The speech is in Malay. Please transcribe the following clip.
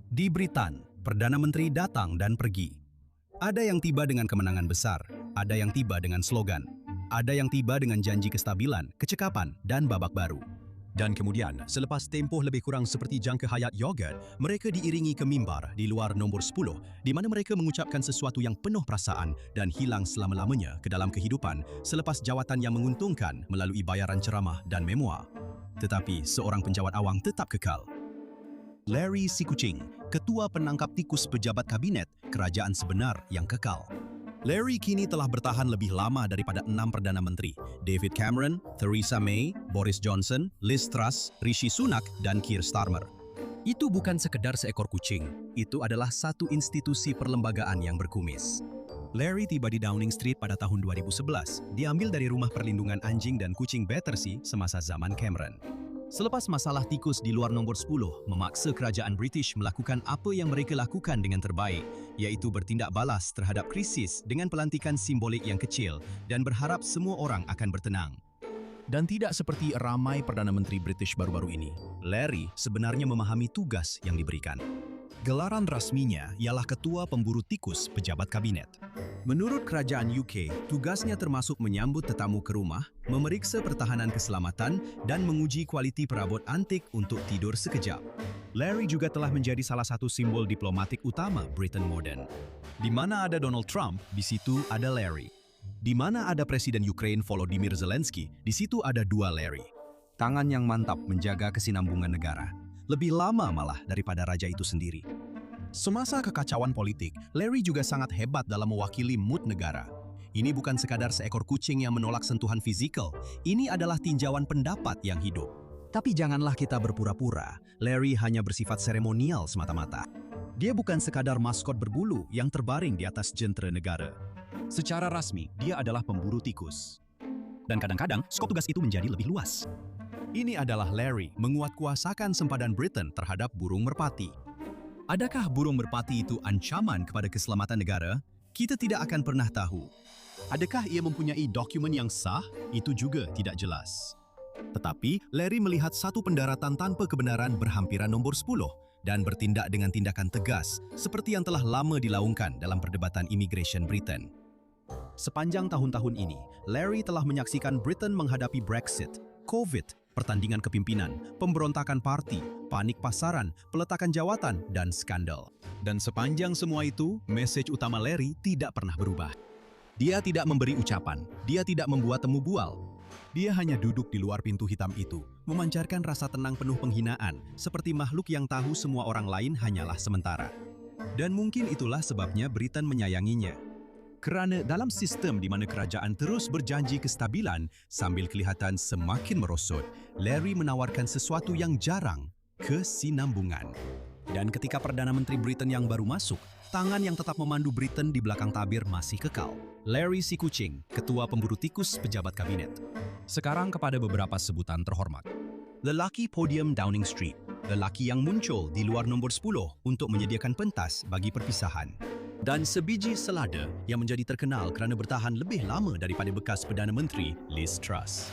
Di Britain, Perdana Menteri datang dan pergi. Ada yang tiba dengan kemenangan besar, ada yang tiba dengan slogan, ada yang tiba dengan janji kestabilan, kecekapan, dan babak baru. Dan kemudian, selepas tempoh lebih kurang seperti jangka hayat yogurt, mereka diiringi ke mimbar di luar nombor 10, di mana mereka mengucapkan sesuatu yang penuh perasaan dan hilang selama-lamanya ke dalam kehidupan selepas jawatan yang menguntungkan melalui bayaran ceramah dan memoir. Tetapi seorang penjawat awang tetap kekal. Larry si Kucing, ketua penangkap tikus pejabat kabinet kerajaan sebenar yang kekal. Larry kini telah bertahan lebih lama daripada 6 Perdana Menteri, David Cameron, Theresa May, Boris Johnson, Liz Truss, Rishi Sunak, dan Keir Starmer. Itu bukan sekedar seekor kucing, itu adalah satu institusi perlembagaan yang berkumis. Larry tiba di Downing Street pada tahun 2011, diambil dari rumah perlindungan anjing dan kucing Battersea semasa zaman Cameron. Selepas masalah tikus di luar nombor 10 memaksa kerajaan British melakukan apa yang mereka lakukan dengan terbaik, iaitu bertindak balas terhadap krisis dengan pelantikan simbolik yang kecil dan berharap semua orang akan bertenang. Dan tidak seperti ramai Perdana Menteri British baru-baru ini, Larry sebenarnya memahami tugas yang diberikan. Gelaran rasminya ialah Ketua Pemburu Tikus Pejabat Kabinet. Menurut kerajaan UK, tugasnya termasuk menyambut tetamu ke rumah, memeriksa pertahanan keselamatan, dan menguji kualiti perabot antik untuk tidur sekejap. Larry juga telah menjadi salah satu simbol diplomatik utama Britain modern. Di mana ada Donald Trump, di situ ada Larry. Di mana ada Presiden Ukraine Volodymyr Zelensky, di situ ada dua Larry. Tangan yang mantap menjaga kesinambungan negara. Lebih lama malah daripada raja itu sendiri. Semasa kekacauan politik, Larry juga sangat hebat dalam mewakili mood negara. Ini bukan sekadar seekor kucing yang menolak sentuhan fisikal, ini adalah tinjauan pendapat yang hidup. Tapi janganlah kita berpura-pura, Larry hanya bersifat seremonial semata-mata. Dia bukan sekadar maskot berbulu yang terbaring di atas jentera negara. Secara rasmi, dia adalah pemburu tikus. Dan kadang-kadang, skop tugas itu menjadi lebih luas. Ini adalah Larry menguatkuasakan sempadan Britain terhadap burung merpati. Adakah burung merpati itu ancaman kepada keselamatan negara? Kita tidak akan pernah tahu. Adakah ia mempunyai dokumen yang sah? Itu juga tidak jelas. Tetapi, Larry melihat satu pendaratan tanpa kebenaran berhampiran nombor 10 dan bertindak dengan tindakan tegas seperti yang telah lama dilaungkan dalam perdebatan immigration Britain. Sepanjang tahun-tahun ini, Larry telah menyaksikan Britain menghadapi Brexit, COVID, pertandingan kepimpinan, pemberontakan parti, panik pasaran, peletakan jawatan, dan skandal. Dan sepanjang semua itu, mesej utama Larry tidak pernah berubah. Dia tidak memberi ucapan, dia tidak membuat temu bual. Dia hanya duduk di luar pintu hitam itu, memancarkan rasa tenang penuh penghinaan, seperti makhluk yang tahu semua orang lain hanyalah sementara. Dan mungkin itulah sebabnya Britain menyayanginya. Kerana dalam sistem di mana kerajaan terus berjanji kestabilan sambil kelihatan semakin merosot, Larry menawarkan sesuatu yang jarang, kesinambungan. Dan ketika Perdana Menteri Britain yang baru masuk, tangan yang tetap memandu Britain di belakang tabir masih kekal. Larry si Kucing, Ketua Pemburu Tikus Pejabat Kabinet. Sekarang kepada beberapa sebutan terhormat. Lelaki podium Downing Street, lelaki yang muncul di luar nombor 10 untuk menyediakan pentas bagi perpisahan. Dan sebiji selada yang menjadi terkenal kerana bertahan lebih lama daripada bekas Perdana Menteri Liz Truss.